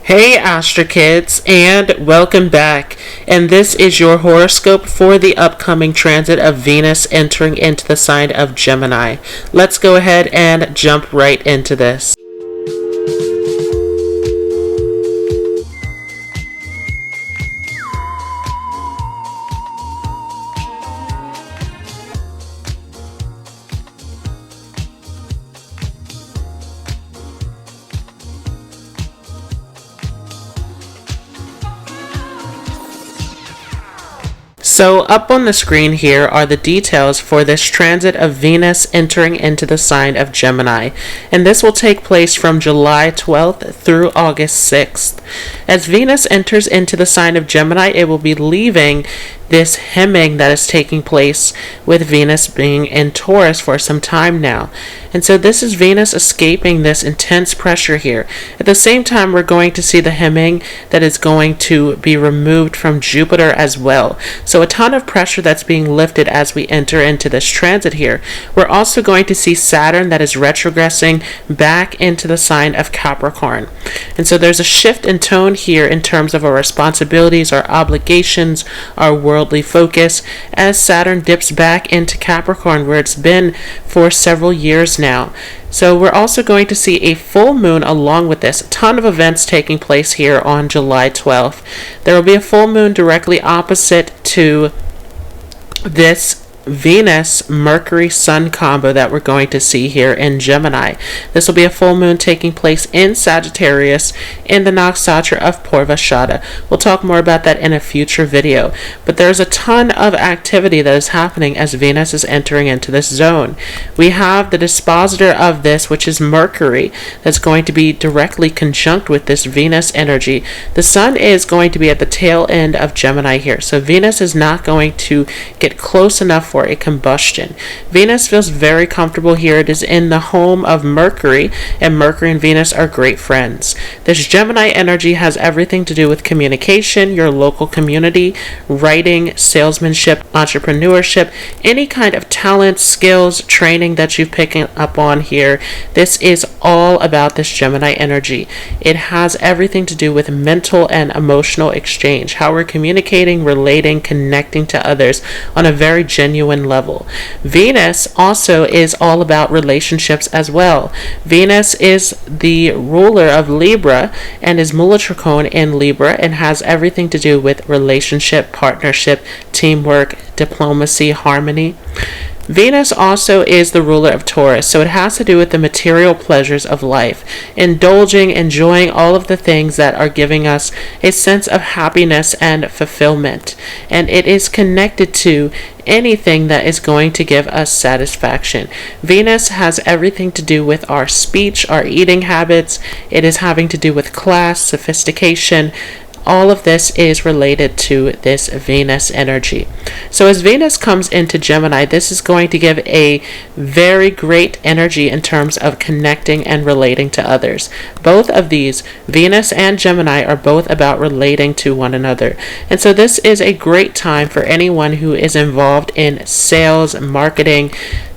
Hey Astro Kids, and welcome back. And this is your horoscope for the upcoming transit of Venus entering into the sign of Gemini. Let's go ahead and jump right into this. So up on the screen here are the details for this transit of Venus entering into the sign of Gemini. And this will take place from July 12th through August 6th. As Venus enters into the sign of Gemini, it will be leaving this hemming that is taking place with Venus being in Taurus for some time now. And so this is Venus escaping this intense pressure here. At the same time, we're going to see the hemming that is going to be removed from Jupiter as well. So a ton of pressure that's being lifted as we enter into this transit here. We're also going to see Saturn that is retrogressing back into the sign of Capricorn. And so there's a shift in tone here in terms of our responsibilities, our obligations, our worldly focus, as Saturn dips back into Capricorn where it's been for several years now. So we're also going to see a full moon along with this. A ton of events taking place here on July 12th. There will be a full moon directly opposite to this Venus-Mercury-Sun combo that we're going to see here in Gemini. This will be a full moon taking place in Sagittarius in the nakshatra of Purvashada. We'll talk more about that in a future video. But there's a ton of activity that is happening as Venus is entering into this zone. We have the dispositor of this, which is Mercury, that's going to be directly conjunct with this Venus energy. The Sun is going to be at the tail end of Gemini here. So Venus is not going to get close enough for a combustion. Venus feels very comfortable here. It is in the home of Mercury, and Mercury and Venus are great friends. This Gemini energy has everything to do with communication, your local community, writing, salesmanship, entrepreneurship, any kind of talent, skills, training that you've picked up on here. This is all about this Gemini energy. It has everything to do with mental and emotional exchange, how we're communicating, relating, connecting to others on a very genuine level. Venus also is all about relationships as well. Venus is the ruler of Libra and is Mula Trikona in Libra and has everything to do with relationship, partnership, teamwork, diplomacy, harmony. Venus also is the ruler of Taurus, so it has to do with the material pleasures of life, indulging, enjoying all of the things that are giving us a sense of happiness and fulfillment. And it is connected to anything that is going to give us satisfaction. Venus has everything to do with our speech, our eating habits. It is having to do with class, sophistication. All of this is related to this Venus energy. So as Venus comes into Gemini, this is going to give a very great energy in terms of connecting and relating to others. Both of these, Venus and Gemini, are both about relating to one another. And so this is a great time for anyone who is involved in sales, marketing,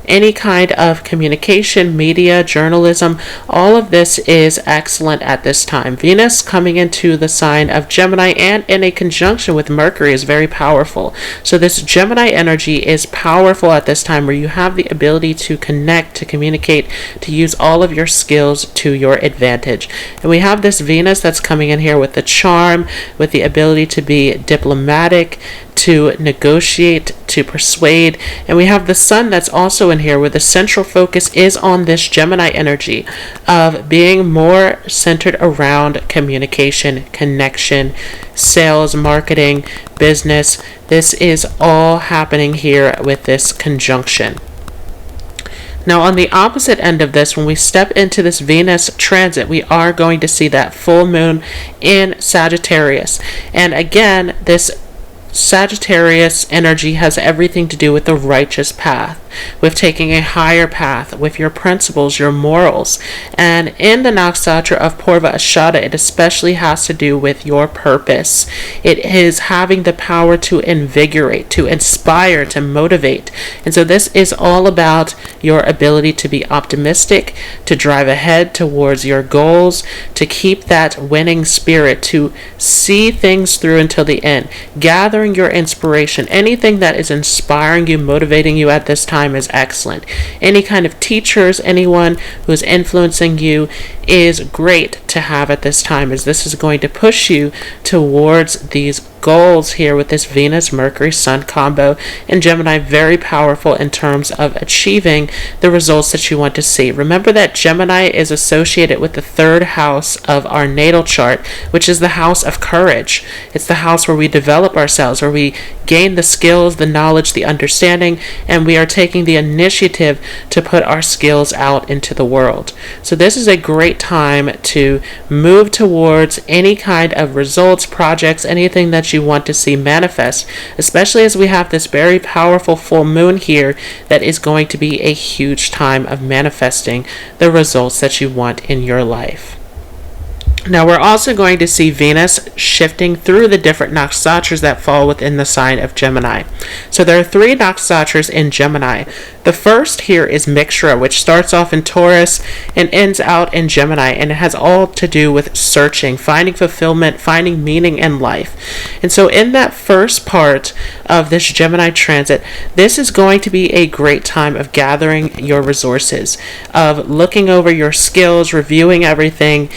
any kind of communication, media, journalism. All of this is excellent at this time. Venus coming into the sign of Gemini and in a conjunction with Mercury is very powerful. So this Gemini energy is powerful at this time where you have the ability to connect, to communicate, to use all of your skills to your advantage. And we have this Venus that's coming in here with the charm, with the ability to be diplomatic, to negotiate, to persuade. And we have the Sun that's also in here where the central focus is on this Gemini energy of being more centered around communication, connection, sales, marketing, business. This is all happening here with this conjunction. Now on the opposite end of this, when we step into this Venus transit, we are going to see that full moon in Sagittarius. And again, this Sagittarius energy has everything to do with the righteous path. with taking a higher path, with your principles, your morals. And in the nakshatra of Purva Ashada, it especially has to do with your purpose. It is having the power to invigorate, to inspire, to motivate. And so this is all about your ability to be optimistic, to drive ahead towards your goals, to keep that winning spirit, to see things through until the end, gathering your inspiration. Anything that is inspiring you, motivating you at this time is excellent. Any kind of teachers, anyone who's influencing you is great to have at this time, as this is going to push you towards these goals here with this Venus Mercury Sun combo in Gemini. Very powerful in terms of achieving the results that you want to see. Remember that Gemini is associated with the third house of our natal chart, which is the house of courage. It's the house where we develop ourselves, where we gain the skills, the knowledge, the understanding, and we are taking the initiative to put our skills out into the world. So this is a great time to move towards any kind of results, projects, anything that you want to see manifest, especially as we have this very powerful full moon here that is going to be a huge time of manifesting the results that you want in your life. Now we're also going to see Venus shifting through the different nakshatras that fall within the sign of Gemini. So there are 3 nakshatras in Gemini. The first here is Mixra, which starts off in Taurus and ends out in Gemini, and it has all to do with searching, finding fulfillment, finding meaning in life. And so in that first part of this Gemini transit, this is going to be a great time of gathering your resources, of looking over your skills, reviewing everything,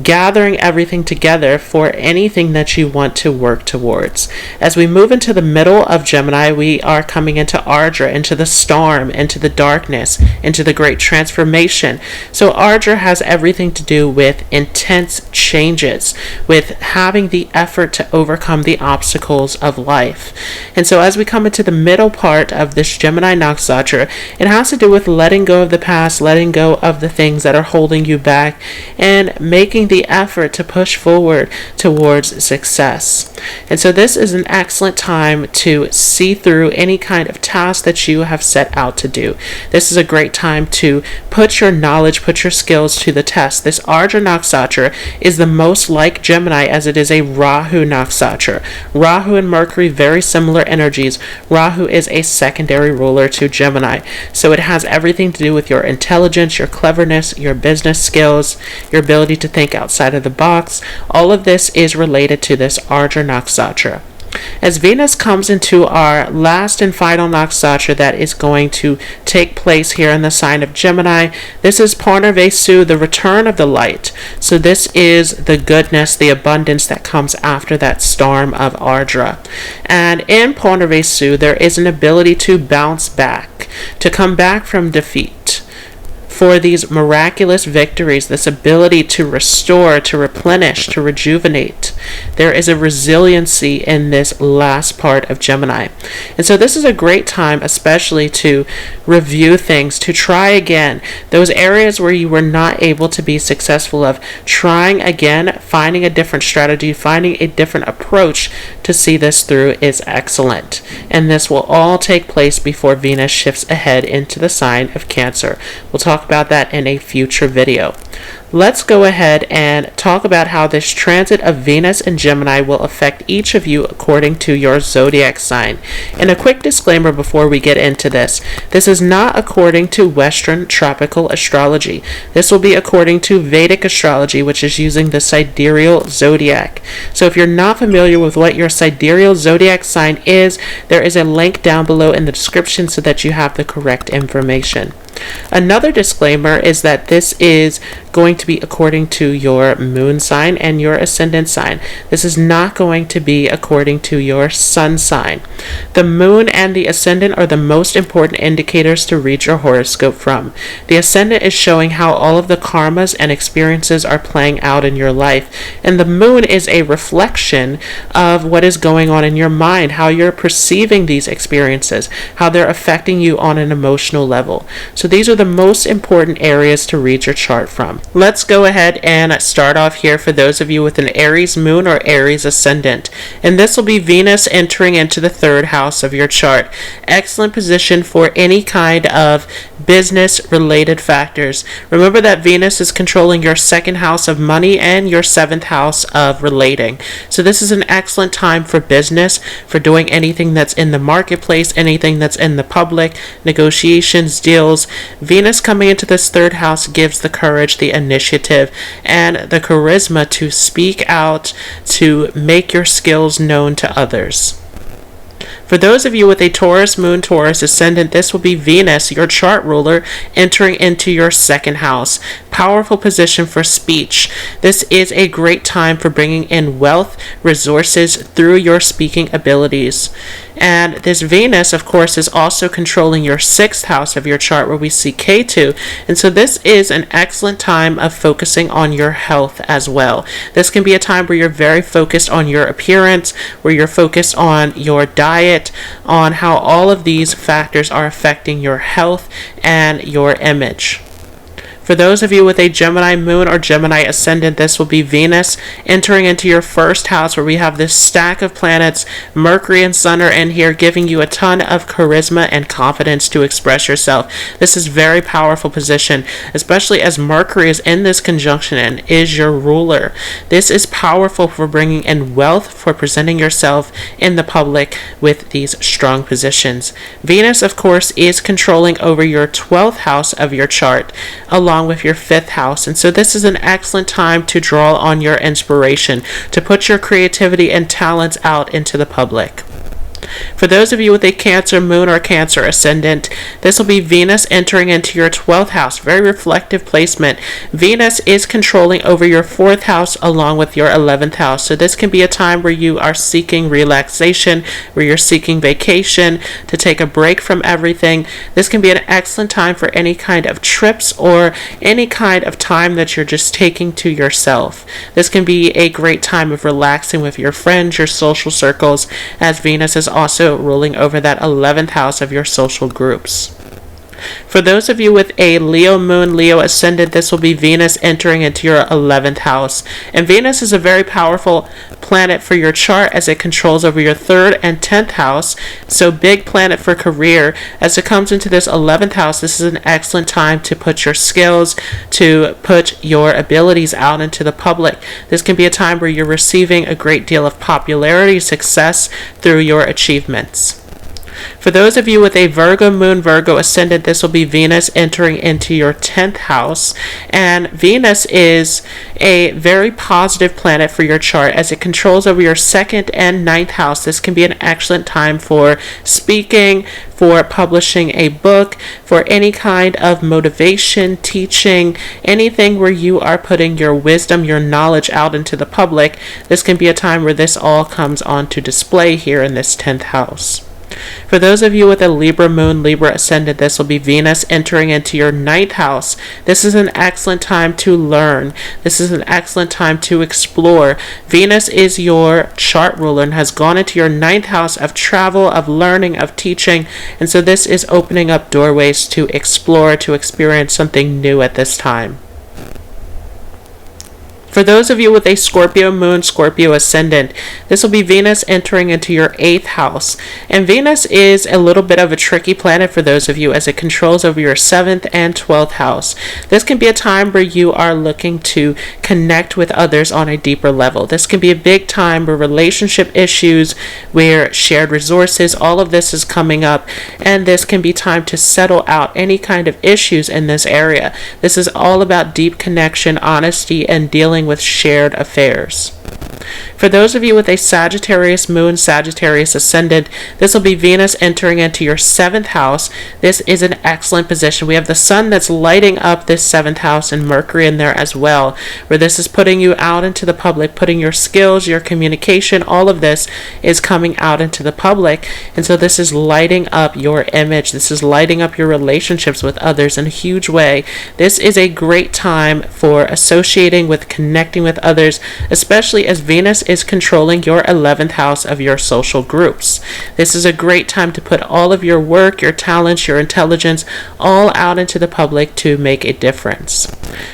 gathering everything together for anything that you want to work towards. As we move into the middle of Gemini, we are coming into Ardra, into the storm, into the darkness, into the great transformation. So Ardra has everything to do with intense changes, with having the effort to overcome the obstacles of life. And so as we come into the middle part of this Gemini nakshatra, it has to do with letting go of the past, letting go of the things that are holding you back, and making the effort to push forward towards success. And so this is an excellent time to see through any kind of task that you have set out to do. This is a great time to put your knowledge, put your skills to the test. This Ardra nakshatra is the most like Gemini, as it is a Rahu nakshatra. Rahu and Mercury, very similar energies. Rahu is a secondary ruler to Gemini. So it has everything to do with your intelligence, your cleverness, your business skills, your ability to think outside of the box. All of this is related to this Ardra nakshatra. As Venus comes into our last and final nakshatra that is going to take place here in the sign of Gemini, this is Purnarvasu, the return of the light. So this is the goodness, the abundance that comes after that storm of Ardra. And in Purnarvasu, there is an ability to bounce back, to come back from defeat, for these miraculous victories, this ability to restore, to replenish, to rejuvenate. There is a resiliency in this last part of Gemini. And so this is a great time, especially to review things, to try again. Those areas where you were not able to be successful of, trying again, finding a different strategy, finding a different approach to see this through is excellent. And this will all take place before Venus shifts ahead into the sign of Cancer. We'll talk about that in a future video. Let's go ahead and talk about how this transit of Venus and Gemini will affect each of you according to your zodiac sign. And a quick disclaimer before we get into this. This is not according to Western tropical astrology. This will be according to Vedic astrology, which is using the sidereal zodiac. So if you're not familiar with what your sidereal zodiac sign is, there is a link down below in the description so that you have the correct information. Another disclaimer is that this is going to be according to your moon sign and your ascendant sign. This is not going to be according to your sun sign. The moon and the ascendant are the most important indicators to read your horoscope from. The ascendant is showing how all of the karmas and experiences are playing out in your life, and the moon is a reflection of what is going on in your mind, how you're perceiving these experiences, how they're affecting you on an emotional level. So these are the most important areas to read your chart from. Let's let's go ahead and start off here for those of you with an Aries moon or Aries ascendant. And this will be Venus entering into the 3rd house of your chart. Excellent position for any kind of business related factors. Remember that Venus is controlling your 2nd house of money and your 7th house of relating. So this is an excellent time for business, for doing anything that's in the marketplace, anything that's in the public, negotiations, deals. Venus coming into this 3rd house gives the courage, the initiative, and the charisma to speak out, to make your skills known to others. For those of you with a Taurus moon, Taurus ascendant, this will be Venus, your chart ruler, entering into your 2nd house. Powerful position for speech. This is a great time for bringing in wealth, resources through your speaking abilities. And this Venus, of course, is also controlling your 6th house of your chart where we see K2. And so this is an excellent time of focusing on your health as well. This can be a time where you're very focused on your appearance, where you're focused on your diet, on how all of these factors are affecting your health and your image. For those of you with a Gemini moon or Gemini ascendant, this will be Venus entering into your 1st house where we have this stack of planets. Mercury and Sun are in here giving you a ton of charisma and confidence to express yourself. This is very powerful position, especially as Mercury is in this conjunction and is your ruler. This is powerful for bringing in wealth, for presenting yourself in the public with these strong positions. Venus, of course, is controlling over your 12th house of your chart, along with your 5th house. And so this is an excellent time to draw on your inspiration, to put your creativity and talents out into the public. For those of you with a Cancer moon or Cancer ascendant, this will be Venus entering into your 12th house. Very reflective placement. Venus is controlling over your 4th house along with your 11th house. So this can be a time where you are seeking relaxation, where you're seeking vacation, to take a break from everything. This can be an excellent time for any kind of trips or any kind of time that you're just taking to yourself. This can be a great time of relaxing with your friends, your social circles, as Venus is also ruling over that 11th house of your social groups. For those of you with a Leo moon, Leo ascendant, this will be Venus entering into your 11th house. And Venus is a very powerful planet for your chart as it controls over your 3rd and 10th house. So big planet for career. As it comes into this 11th house, this is an excellent time to put your skills, to put your abilities out into the public. This can be a time where you're receiving a great deal of popularity, success through your achievements. For those of you with a Virgo moon, Virgo ascendant, this will be Venus entering into your 10th house. And Venus is a very positive planet for your chart as it controls over your 2nd and 9th house. This can be an excellent time for speaking, for publishing a book, for any kind of motivation, teaching, anything where you are putting your wisdom, your knowledge out into the public. This can be a time where this all comes onto display here in this 10th house. For those of you with a Libra moon, Libra ascendant, this will be Venus entering into your 9th house. This is an excellent time to learn. This is an excellent time to explore. Venus is your chart ruler and has gone into your 9th house of travel, of learning, of teaching. And so this is opening up doorways to explore, to experience something new at this time. For those of you with a Scorpio moon, Scorpio ascendant, this will be Venus entering into your 8th house. And Venus is a little bit of a tricky planet for those of you as it controls over your 7th and 12th house. This can be a time where you are looking to connect with others on a deeper level. This can be a big time where relationship issues, where shared resources, all of this is coming up. And this can be time to settle out any kind of issues in this area. This is all about deep connection, honesty, and dealing with shared affairs. For those of you with a Sagittarius moon, Sagittarius ascendant, this will be Venus entering into your 7th house. This is an excellent position. We have the sun that's lighting up this 7th house and Mercury in there as well, where this is putting you out into the public, putting your skills, your communication, all of this is coming out into the public. And so this is lighting up your image. This is lighting up your relationships with others in a huge way. This is a great time for associating with, connecting with others, especially as Venus is controlling your 11th house of your social groups. This is a great time to put all of your work, your talents, your intelligence all out into the public to make a difference.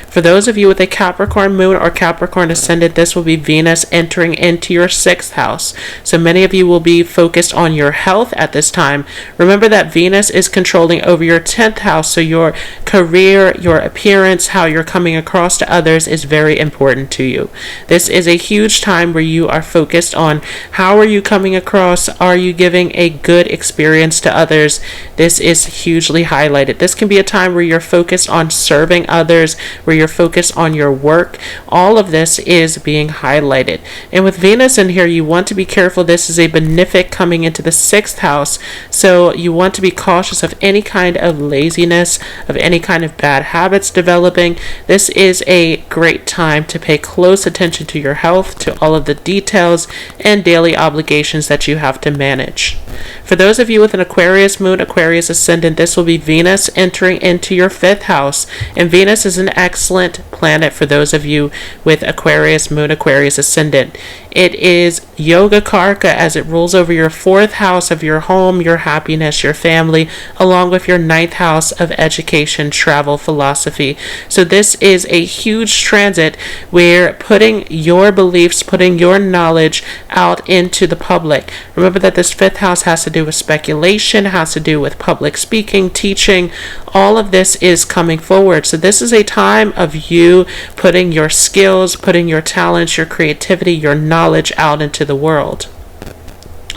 For those of you with a Capricorn moon or Capricorn ascendant, this will be Venus entering into your 6th house. So many of you will be focused on your health at this time. Remember that Venus is controlling over your 10th house, so your career, your appearance, how you're coming across to others is very important to you. This is a huge time where you are focused on how are you coming across, are you giving a good experience to others. This is hugely highlighted. This can be a time where you're focused on serving others, where you're focused on your work. All of this is being highlighted. And with Venus in here, you want to be careful. This is a benefic coming into the 6th house, so you want to be cautious of any kind of laziness, of any kind of bad habits developing. This is a great time to pay close attention to your health, to all of the details and daily obligations that you have to manage. For those of you with an Aquarius moon, Aquarius ascendant, this will be Venus entering into your 5th house. And Venus is an excellent planet for those of you with Aquarius moon, Aquarius ascendant. It is Yoga Karka as it rules over your 4th house of your home, your happiness, your family, along with your 9th house of education, travel, philosophy. So this is a huge transit where putting your beliefs, putting your knowledge out into the public. Remember that this 5th house has to do with speculation, has to do with public speaking, teaching. All of this is coming forward. So this is a time of you putting your skills, putting your talents, your creativity, your knowledge out into the world.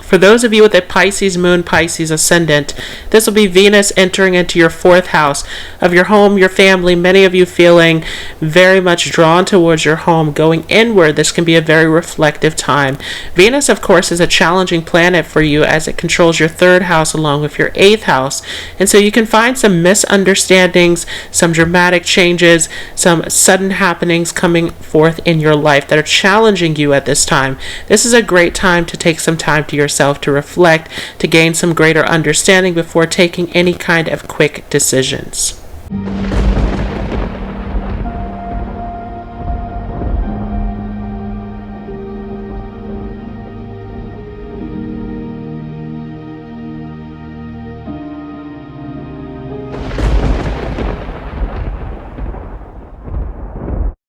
For those of you with a Pisces moon, Pisces ascendant, this will be Venus entering into your 4th house of your home, your family. Many of you feeling very much drawn towards your home, going inward. This can be a very reflective time. Venus, of course, is a challenging planet for you as it controls your 3rd house along with your 8th house. And so you can find some misunderstandings, some dramatic changes, some sudden happenings coming forth in your life that are challenging you at this time. This is a great time to take some time to yourself, to reflect, to gain some greater understanding before taking any kind of quick decisions.